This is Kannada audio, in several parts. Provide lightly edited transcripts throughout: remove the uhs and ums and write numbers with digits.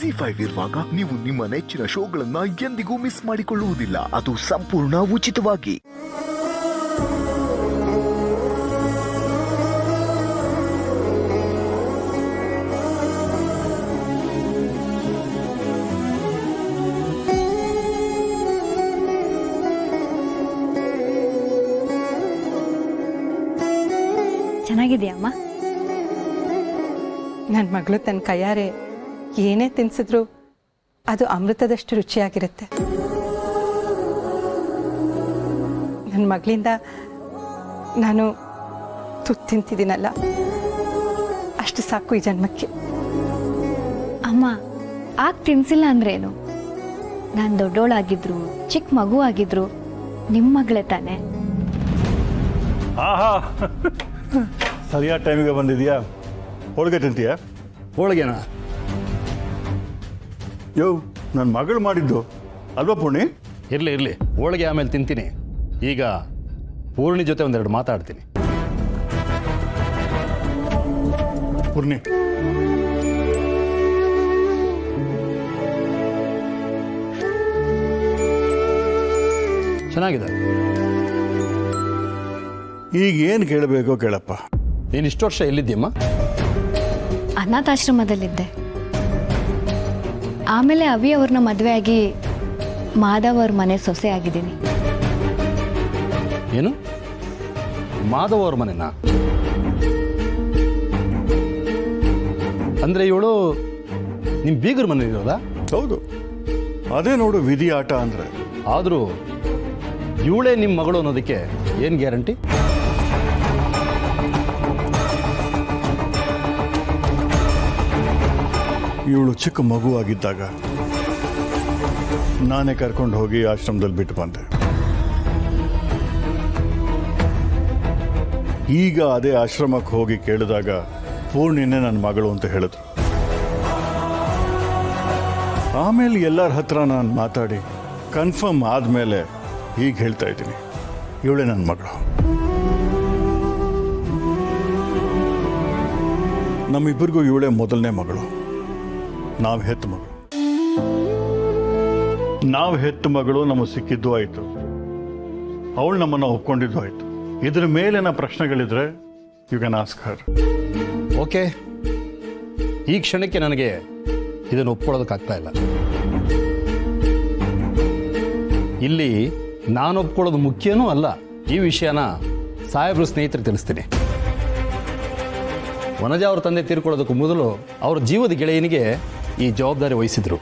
ZEE5 ಇರುವಾಗ ನೀವು ನಿಮ್ಮ ನೆಚ್ಚಿನ ಶೋಗಳನ್ನ ಎಂದಿಗೂ ಮಿಸ್ ಮಾಡಿಕೊಳ್ಳುವುದಿಲ್ಲ. ಅದು ಸಂಪೂರ್ಣ ಉಚಿತವಾಗಿ. ಚೆನ್ನಾಗಿದೆಯಮ್ಮ? ನನ್ನ ಮಗಳು ತನ್ನ ಕೈಯಾರೆ ಏನೇ ತಿನ್ಸಿದ್ರು ಅದು ಅಮೃತದಷ್ಟು ರುಚಿಯಾಗಿರುತ್ತೆ. ನನ್ನ ಮಗಳಿಂದ ನಾನು ತುತ್ತು ತಿಂತಿದ್ದೀನಲ್ಲ, ಅಷ್ಟು ಸಾಕು ಈ ಜನ್ಮಕ್ಕೆ. ಅಮ್ಮ, ಆಗ ತಿನ್ಸಿಲ್ಲ ಅಂದ್ರೇನು? ನಾನು ದೊಡ್ಡೋಳಾಗಿದ್ರು ಚಿಕ್ಕ ಮಗು ಆಗಿದ್ರು ನಿಮ್ಮ ಮಗಳೇ ತಾನೆ. ಆಹಾ, ಸರಿಯಾದ ಟೈಮಿಗೆ ಬಂದಿದ್ಯಾ. ಹೋಳಿಗೆ ತಿಂತೀಯಾ? ಹೋಳಿಗೆನಾ? ಯೋ, ನನ್ನ ಮಗಳು ಮಾಡಿದ್ದು ಅಲ್ವಾ ಪೂರ್ಣಿ? ಇರಲಿ ಇರಲಿ, ಹೋಳಿಗೆ ಆಮೇಲೆ ತಿಂತೀನಿ. ಈಗ ಪೂರ್ಣಿ ಜೊತೆ ಒಂದೆರಡು ಮಾತಾಡ್ತೀನಿ. ಪೂರ್ಣಿ, ಚೆನ್ನಾಗಿದೆ. ಈಗ ಏನು ಕೇಳಬೇಕೋ ಕೇಳಪ್ಪ. ನೀನು ಇಷ್ಟು ವರ್ಷ ಎಲ್ಲಿದ್ದೀಯಮ್ಮ? ಅನಾಥಾಶ್ರಮದಲ್ಲಿದ್ದೆ. ಆಮೇಲೆ ಅವಿ ಅವ್ರನ್ನ ಮದುವೆ ಆಗಿ ಮಾಧವ್ ಅವ್ರ ಮನೆ ಸೊಸೆ ಆಗಿದ್ದೀನಿ. ಏನು, ಮಾಧವ್ ಅವ್ರ ಮನೆನಾ? ಅಂದರೆ ಇವಳು ನಿಮ್ಮ ಬೀಗರ ಮನೆ ಇರೋದಾ? ಹೌದು, ಅದೇ ನೋಡು ವಿಧಿ ಆಟ ಅಂದರೆ. ಆದರೂ ಇವಳೇ ನಿಮ್ಮ ಮಗಳು ಅನ್ನೋದಕ್ಕೆ ಏನು ಗ್ಯಾರಂಟಿ? ಇವಳು ಚಿಕ್ಕ ಮಗುವಾಗಿದ್ದಾಗ ನಾನೇ ಕರ್ಕೊಂಡು ಹೋಗಿ ಆಶ್ರಮದಲ್ಲಿ ಬಿಟ್ಟು ಬಂದೆ. ಈಗ ಅದೇ ಆಶ್ರಮಕ್ಕೆ ಹೋಗಿ ಕೇಳಿದಾಗ ಪೂರ್ಣಿನೇ ನನ್ನ ಮಗಳು ಅಂತ ಹೇಳಿದ್ರು. ಆಮೇಲೆ ಎಲ್ಲರ ಹತ್ರ ನಾನು ಮಾತಾಡಿ ಕನ್ಫರ್ಮ್ ಆದಮೇಲೆ ಈಗ ಹೇಳ್ತಾ ಇದ್ದೀನಿ, ಇವಳೇ ನನ್ನ ಮಗಳು. ನಮ್ಮಿಬ್ಬರಿಗೂ ಇವಳೇ ಮೊದಲನೇ ಮಗಳು. ನಾವು ಹೆತ್ತ ಮಗಳು ನಮಗೆ ಸಿಕ್ಕಿದ್ದು ಆಯಿತು, ಅವಳು ನಮ್ಮನ್ನು ಒಪ್ಕೊಂಡಿದ್ದು ಆಯಿತು. ಇದ್ರ ಮೇಲಿನ ಪ್ರಶ್ನೆಗಳಿದ್ರೆ you can ask her. Okay, ಈ ಕ್ಷಣಕ್ಕೆ ನನಗೆ ಇದನ್ನು ಒಪ್ಕೊಳ್ಳೋದಕ್ಕಾಗ್ತಾ ಇಲ್ಲ. ಇಲ್ಲಿ ನಾನು ಒಪ್ಕೊಳ್ಳೋದು ಮುಖ್ಯನೂ ಅಲ್ಲ. ಈ ವಿಷಯನ ಸಾಹೇಬ್ರ ಸ್ನೇಹಿತರಿಗೆ ತಿಳಿಸ್ತೀನಿ. ವನಜಾ ಅವ್ರ ತಂದೆ ತೀರ್ಕೊಳ್ಳೋದಕ್ಕೂ ಮೊದಲು ಅವ್ರ ಜೀವದ ಗೆಳೆಯನಿಗೆ ಈ ಜವಾಬ್ದಾರಿ ವಹಿಸಿದ್ರು.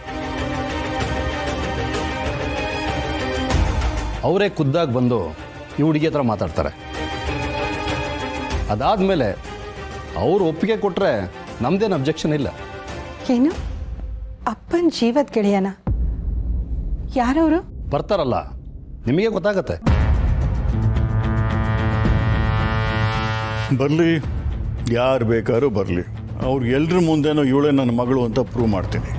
ಅವರೇ ಖುದ್ದಾಗಿ ಬಂದು ಈ ಹುಡುಗಿ ಹತ್ರ ಮಾತಾಡ್ತಾರೆ. ಅದಾದಮೇಲೆ ಅವರು ಒಪ್ಪಿಗೆ ಕೊಟ್ಟರೆ ನಮ್ಮದೇನು ಅಬ್ಜೆಕ್ಷನ್ ಇಲ್ಲ. ಏನು, ಅಪ್ಪನ ಜೀವದ ಗೆಳೆಯನ? ಯಾರವರು? ಬರ್ತಾರಲ್ಲ, ನಿಮಗೆ ಗೊತ್ತಾಗತ್ತೆ. ಬರಲಿ, ಯಾರು ಬೇಕಾದ್ರೂ ಬರಲಿ, ಅವ್ರಿಗೆಲ್ರ ಮುಂದೆನೂ ಇವಳೇ ನನ್ನ ಮಗಳು ಅಂತ ಪ್ರೂವ್ ಮಾಡ್ತೀನಿ.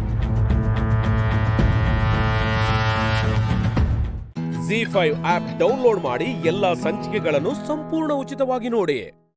ZEE5 ಆಪ್ ಡೌನ್ಲೋಡ್ ಮಾಡಿ ಎಲ್ಲಾ ಸಂಚಿಕೆಗಳನ್ನು ಸಂಪೂರ್ಣ ಉಚಿತವಾಗಿ ನೋಡಿ.